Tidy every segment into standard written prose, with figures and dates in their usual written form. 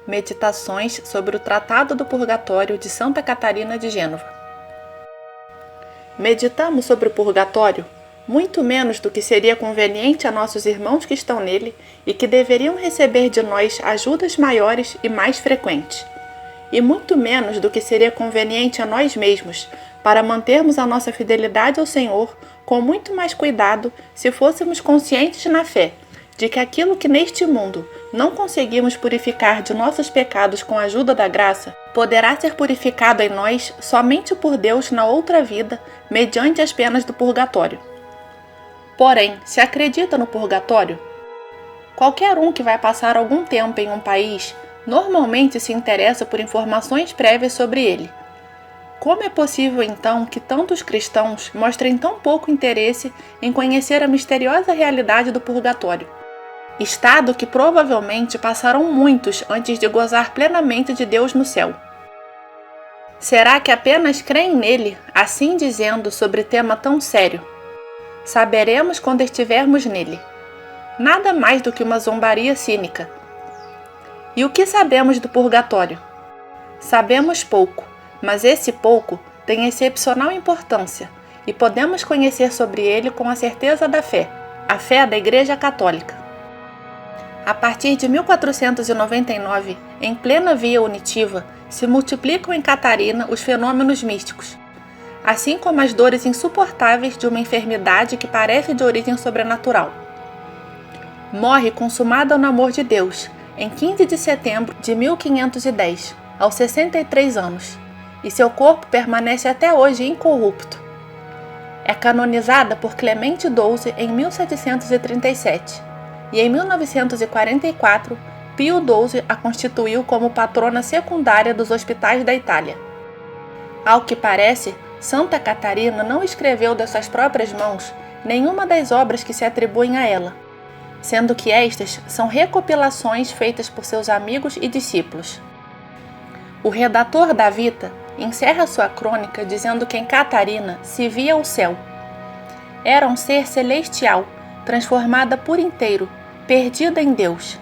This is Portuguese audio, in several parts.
Meditações sobre o Tratado do Purgatório de Santa Catarina de Gênova. Meditamos sobre o purgatório muito menos do que seria conveniente a nossos irmãos que estão nele e que deveriam receber de nós ajudas maiores e mais frequentes, e muito menos do que seria conveniente a nós mesmos para mantermos a nossa fidelidade ao Senhor com muito mais cuidado se fôssemos conscientes na fé de que aquilo que neste mundo não conseguimos purificar de nossos pecados com a ajuda da graça, poderá ser purificado em nós somente por Deus na outra vida, mediante as penas do purgatório. Porém, se acredita no purgatório? Qualquer um que vai passar algum tempo em um país, normalmente se interessa por informações prévias sobre ele. Como é possível, então, que tantos cristãos mostrem tão pouco interesse em conhecer a misteriosa realidade do purgatório? Estado que provavelmente passarão muitos antes de gozar plenamente de Deus no céu. Será que apenas creem nele, assim dizendo sobre tema tão sério? Saberemos quando estivermos nele. Nada mais do que uma zombaria cínica. E o que sabemos do purgatório? Sabemos pouco, mas esse pouco tem excepcional importância e podemos conhecer sobre ele com a certeza da fé, a fé da Igreja Católica. A partir de 1499, em plena via unitiva, se multiplicam em Catarina os fenômenos místicos, assim como as dores insuportáveis de uma enfermidade que parece de origem sobrenatural. Morre consumada no amor de Deus, em 15 de setembro de 1510, aos 63 anos, e seu corpo permanece até hoje incorrupto. É canonizada por Clemente XII em 1737. E em 1944, Pio XII a constituiu como patrona secundária dos hospitais da Itália. Ao que parece, Santa Catarina não escreveu de suas próprias mãos nenhuma das obras que se atribuem a ela, sendo que estas são recopilações feitas por seus amigos e discípulos. O redator da Vita encerra sua crônica dizendo que em Catarina se via o céu. Era um ser celestial, transformada por inteiro, perdida em Deus,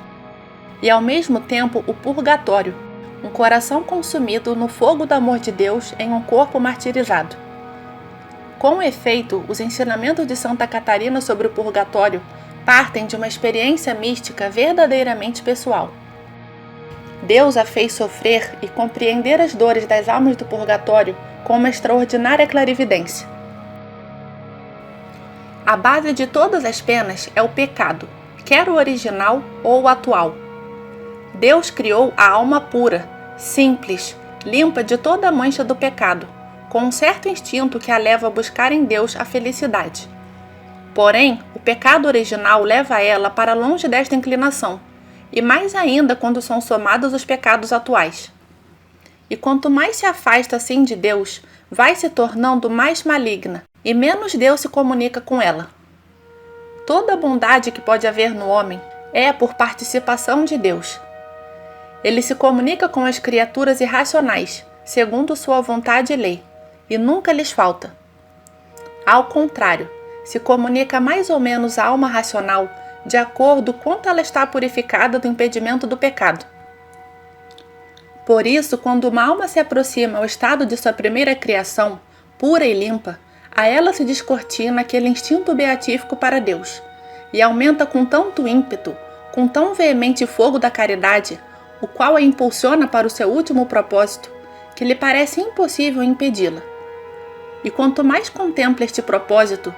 e ao mesmo tempo o purgatório, um coração consumido no fogo do amor de Deus em um corpo martirizado. Com efeito, os ensinamentos de Santa Catarina sobre o purgatório partem de uma experiência mística verdadeiramente pessoal. Deus a fez sofrer e compreender as dores das almas do purgatório com uma extraordinária clarividência. A base de todas as penas é o pecado, quer o original ou o atual. Deus criou a alma pura, simples, limpa de toda a mancha do pecado, com um certo instinto que a leva a buscar em Deus a felicidade. Porém, o pecado original leva ela para longe desta inclinação, e mais ainda quando são somados os pecados atuais. E quanto mais se afasta assim de Deus, vai se tornando mais maligna, e menos Deus se comunica com ela. Toda a bondade que pode haver no homem é por participação de Deus. Ele se comunica com as criaturas irracionais, segundo sua vontade e lei, e nunca lhes falta. Ao contrário, se comunica mais ou menos à alma racional, de acordo quanto ela está purificada do impedimento do pecado. Por isso, quando uma alma se aproxima ao estado de sua primeira criação, pura e limpa, a ela se descortina aquele instinto beatífico para Deus, e aumenta com tanto ímpeto, com tão veemente fogo da caridade, o qual a impulsiona para o seu último propósito, que lhe parece impossível impedi-la. E quanto mais contempla este propósito,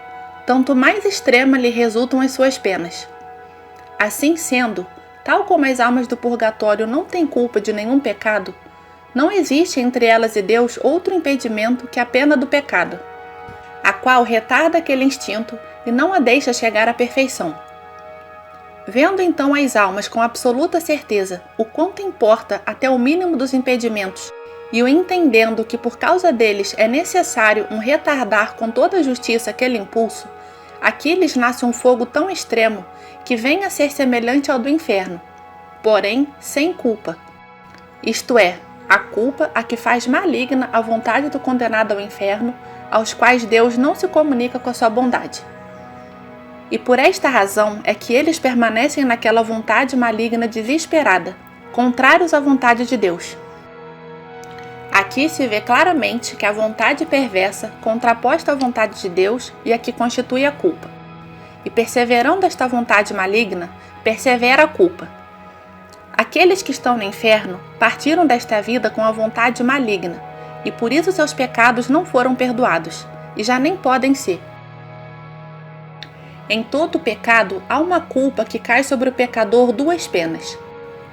tanto mais extrema lhe resultam as suas penas. Assim sendo, tal como as almas do purgatório não têm culpa de nenhum pecado, não existe entre elas e Deus outro impedimento que a pena do pecado, a qual retarda aquele instinto e não a deixa chegar à perfeição. Vendo então as almas com absoluta certeza o quanto importa até o mínimo dos impedimentos, e o entendendo que por causa deles é necessário um retardar com toda a justiça aquele impulso, aqui lhes nasce um fogo tão extremo que vem a ser semelhante ao do inferno, porém sem culpa, isto é, a culpa a que faz maligna a vontade do condenado ao inferno, aos quais Deus não se comunica com a sua bondade. E por esta razão é que eles permanecem naquela vontade maligna desesperada, contrários à vontade de Deus. Aqui se vê claramente que a vontade perversa contraposta à vontade de Deus e a que constitui a culpa. E perseverando esta vontade maligna, persevera a culpa. Aqueles que estão no inferno partiram desta vida com a vontade maligna, e por isso seus pecados não foram perdoados, e já nem podem ser. Em todo pecado há uma culpa que cai sobre o pecador duas penas.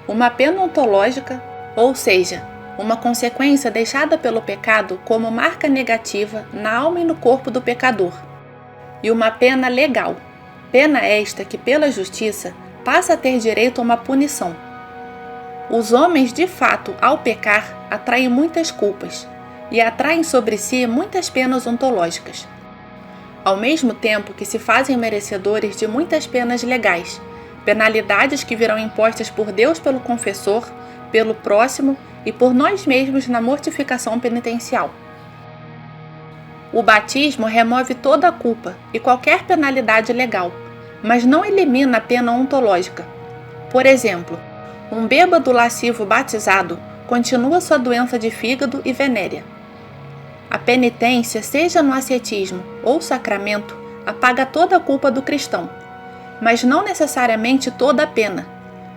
Uma pena ontológica, ou seja, uma consequência deixada pelo pecado como marca negativa na alma e no corpo do pecador. E uma pena legal, pena esta que pela justiça passa a ter direito a uma punição. Os homens, de fato, ao pecar, atraem muitas culpas e atraem sobre si muitas penas ontológicas, ao mesmo tempo que se fazem merecedores de muitas penas legais, penalidades que virão impostas por Deus pelo confessor, pelo próximo e por nós mesmos na mortificação penitencial. O batismo remove toda a culpa e qualquer penalidade legal, mas não elimina a pena ontológica. Por exemplo, um bêbado lascivo batizado continua sua doença de fígado e venérea. A penitência, seja no ascetismo ou sacramento, apaga toda a culpa do cristão, mas não necessariamente toda a pena.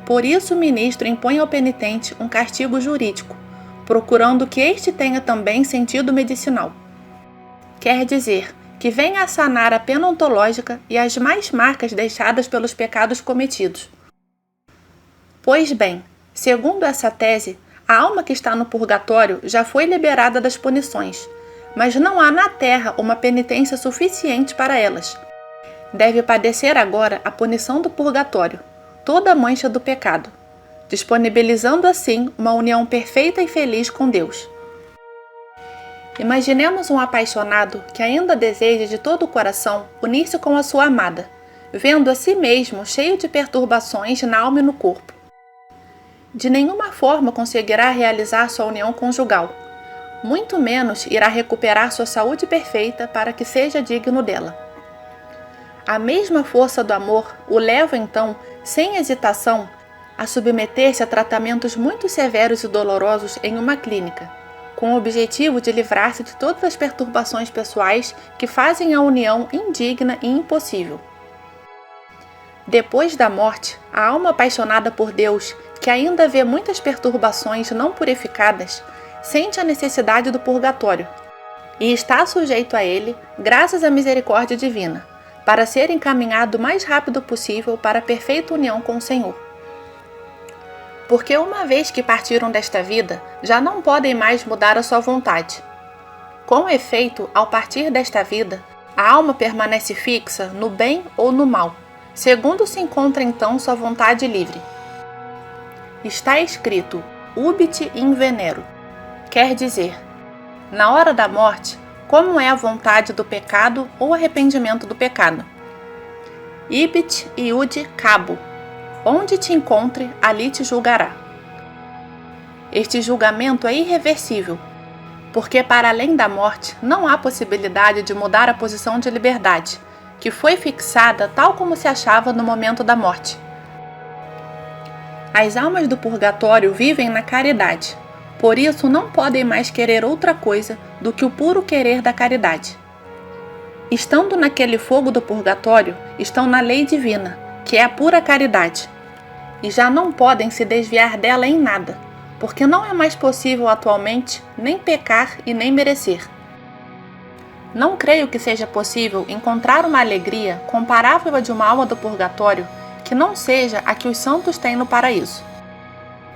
Por isso o ministro impõe ao penitente um castigo jurídico, procurando que este tenha também sentido medicinal. Quer dizer, que venha a sanar a pena ontológica e as más marcas deixadas pelos pecados cometidos. Pois bem, segundo essa tese, a alma que está no purgatório já foi liberada das punições, mas não há na terra uma penitência suficiente para elas. Deve padecer agora a punição do purgatório, toda a mancha do pecado, disponibilizando assim uma união perfeita e feliz com Deus. Imaginemos um apaixonado que ainda deseja de todo o coração unir-se com a sua amada, vendo a si mesmo cheio de perturbações na alma e no corpo. De nenhuma forma conseguirá realizar sua união conjugal, muito menos irá recuperar sua saúde perfeita para que seja digno dela. A mesma força do amor o leva então, sem hesitação, a submeter-se a tratamentos muito severos e dolorosos em uma clínica, com o objetivo de livrar-se de todas as perturbações pessoais que fazem a união indigna e impossível. Depois da morte, a alma apaixonada por Deus, que ainda vê muitas perturbações não purificadas, sente a necessidade do purgatório e está sujeito a ele, graças à misericórdia divina, para ser encaminhado o mais rápido possível para a perfeita união com o Senhor. Porque uma vez que partiram desta vida, já não podem mais mudar a sua vontade. Com efeito, ao partir desta vida, a alma permanece fixa no bem ou no mal, segundo se encontra então sua vontade livre. Está escrito, ubit in venero, quer dizer, na hora da morte, como é a vontade do pecado ou arrependimento do pecado. Ibit iude cabo, onde te encontre, ali te julgará. Este julgamento é irreversível, porque para além da morte não há possibilidade de mudar a posição de liberdade, que foi fixada tal como se achava no momento da morte. As almas do purgatório vivem na caridade, por isso não podem mais querer outra coisa do que o puro querer da caridade. Estando naquele fogo do purgatório, estão na lei divina, que é a pura caridade, e já não podem se desviar dela em nada, porque não é mais possível atualmente nem pecar e nem merecer. Não creio que seja possível encontrar uma alegria comparável à de uma alma do purgatório que não seja a que os santos têm no paraíso.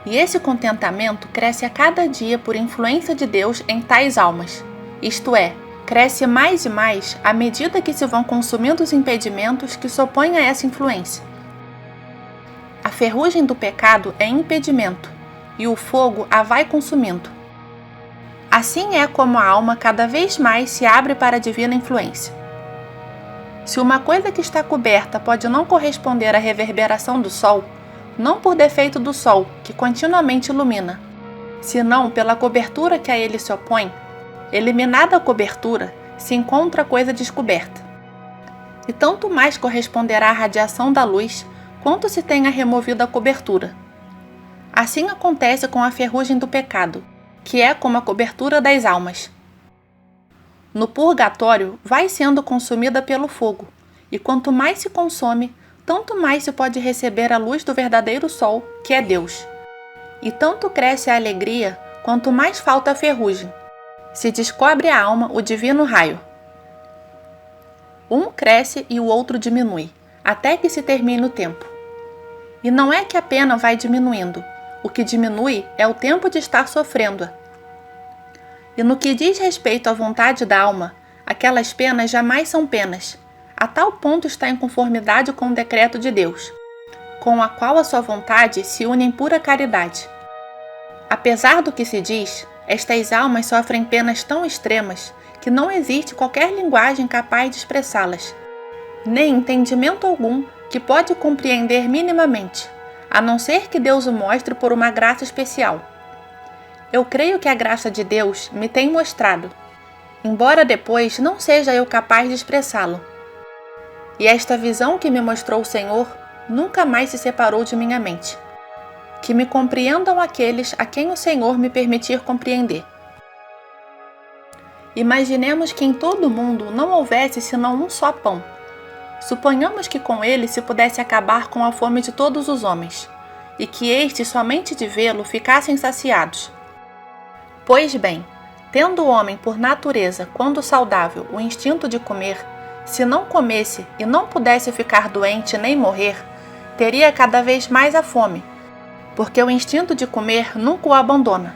E esse contentamento cresce a cada dia por influência de Deus em tais almas, isto é, cresce mais e mais à medida que se vão consumindo os impedimentos que se opõem a essa influência. A ferrugem do pecado é impedimento, e o fogo a vai consumindo. Assim é como a alma cada vez mais se abre para a divina influência. Se uma coisa que está coberta pode não corresponder à reverberação do sol, não por defeito do sol, que continuamente ilumina, senão pela cobertura que a ele se opõe, eliminada a cobertura, se encontra a coisa descoberta. E tanto mais corresponderá à radiação da luz, quanto se tenha removido a cobertura. Assim acontece com a ferrugem do pecado, que é como a cobertura das almas. No purgatório, vai sendo consumida pelo fogo, e quanto mais se consome, tanto mais se pode receber a luz do verdadeiro sol, que é Deus. E tanto cresce a alegria, quanto mais falta a ferrugem. Se descobre a alma o divino raio. Um cresce e o outro diminui, até que se termine o tempo. E não é que a pena vai diminuindo, o que diminui é o tempo de estar sofrendo-a. E no que diz respeito à vontade da alma, aquelas penas jamais são penas. A tal ponto está em conformidade com o decreto de Deus, com a qual a sua vontade se une em pura caridade. Apesar do que se diz, estas almas sofrem penas tão extremas que não existe qualquer linguagem capaz de expressá-las, nem entendimento algum que pode compreender minimamente, a não ser que Deus o mostre por uma graça especial. Eu creio que a graça de Deus me tem mostrado, embora depois não seja eu capaz de expressá-lo. E esta visão que me mostrou o Senhor nunca mais se separou de minha mente. Que me compreendam aqueles a quem o Senhor me permitir compreender. Imaginemos que em todo o mundo não houvesse senão um só pão. Suponhamos que com ele se pudesse acabar com a fome de todos os homens, e que estes somente de vê-lo ficassem saciados. Pois bem, tendo o homem por natureza, quando saudável, o instinto de comer, se não comesse e não pudesse ficar doente nem morrer, teria cada vez mais a fome, porque o instinto de comer nunca o abandona.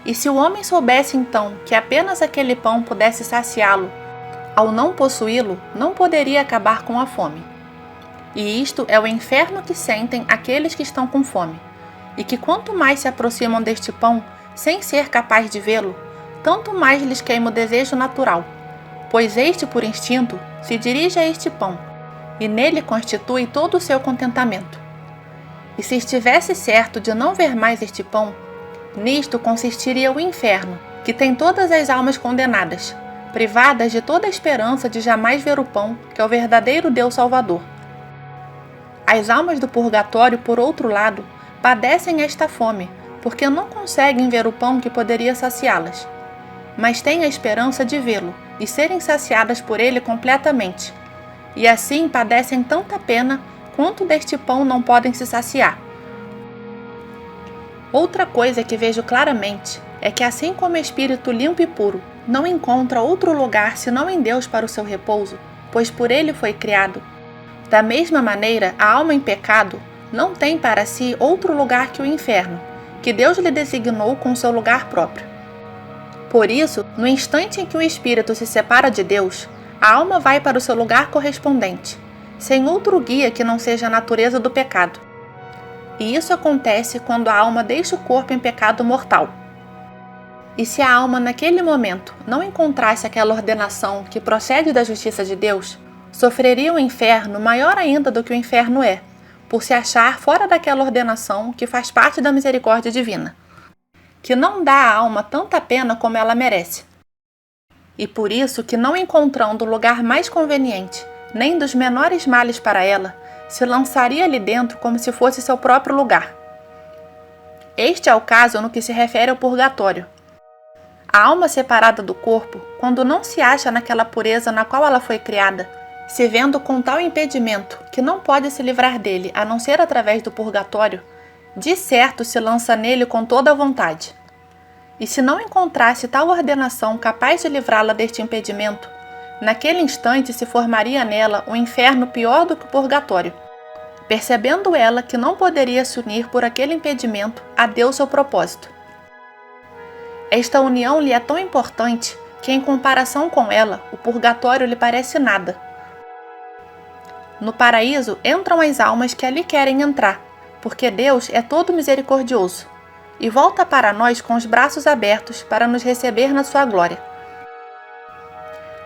E se o homem soubesse então que apenas aquele pão pudesse saciá-lo, ao não possuí-lo, não poderia acabar com a fome. E isto é o inferno que sentem aqueles que estão com fome, e que quanto mais se aproximam deste pão, sem ser capaz de vê-lo, tanto mais lhes queima o desejo natural, pois este, por instinto, se dirige a este pão, e nele constitui todo o seu contentamento. E se estivesse certo de não ver mais este pão, nisto consistiria o inferno, que tem todas as almas condenadas, privadas de toda a esperança de jamais ver o pão, que é o verdadeiro Deus Salvador. As almas do purgatório, por outro lado, padecem esta fome, porque não conseguem ver o pão que poderia saciá-las, mas têm a esperança de vê-lo e serem saciadas por ele completamente, e assim padecem tanta pena quanto deste pão não podem se saciar. Outra coisa que vejo claramente é que, assim como o espírito limpo e puro não encontra outro lugar senão em Deus para o seu repouso, pois por ele foi criado, da mesma maneira a alma em pecado não tem para si outro lugar que o inferno, que Deus lhe designou com seu lugar próprio. Por isso, no instante em que o espírito se separa de Deus, a alma vai para o seu lugar correspondente, sem outro guia que não seja a natureza do pecado. E isso acontece quando a alma deixa o corpo em pecado mortal. E se a alma naquele momento não encontrasse aquela ordenação que procede da justiça de Deus, sofreria um inferno maior ainda do que o inferno é, por se achar fora daquela ordenação que faz parte da misericórdia divina, que não dá à alma tanta pena como ela merece. E por isso que, não encontrando o lugar mais conveniente, nem dos menores males para ela, se lançaria ali dentro como se fosse seu próprio lugar. Este é o caso no que se refere ao purgatório. A alma separada do corpo, quando não se acha naquela pureza na qual ela foi criada, se vendo com tal impedimento que não pode se livrar dele a não ser através do purgatório, de certo se lança nele com toda a vontade. E se não encontrasse tal ordenação capaz de livrá-la deste impedimento, naquele instante se formaria nela um inferno pior do que o purgatório, percebendo ela que não poderia se unir por aquele impedimento a Deus seu propósito. Esta união lhe é tão importante que, em comparação com ela, o purgatório lhe parece nada. No paraíso entram as almas que ali querem entrar, porque Deus é todo misericordioso, e volta para nós com os braços abertos para nos receber na sua glória.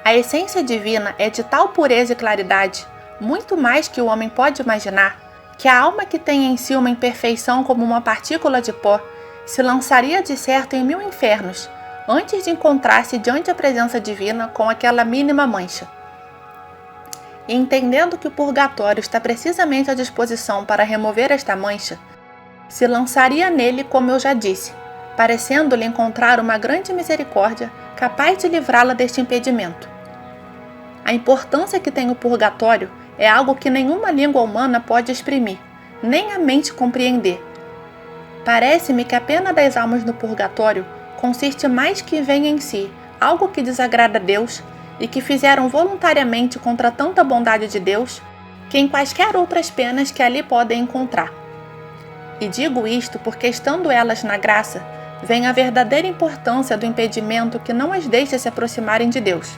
A essência divina é de tal pureza e claridade, muito mais que o homem pode imaginar, que a alma que tem em si uma imperfeição como uma partícula de pó se lançaria de certo em 1000 infernos, antes de encontrar-se diante da presença divina com aquela mínima mancha. E entendendo que o purgatório está precisamente à disposição para remover esta mancha, se lançaria nele, como eu já disse, parecendo-lhe encontrar uma grande misericórdia capaz de livrá-la deste impedimento. A importância que tem o purgatório é algo que nenhuma língua humana pode exprimir, nem a mente compreender. Parece-me que a pena das almas no purgatório consiste mais que vem em si algo que desagrada a Deus e que fizeram voluntariamente contra tanta bondade de Deus, que em quaisquer outras penas que ali podem encontrar. E digo isto porque, estando elas na graça, vem a verdadeira importância do impedimento que não as deixa se aproximarem de Deus.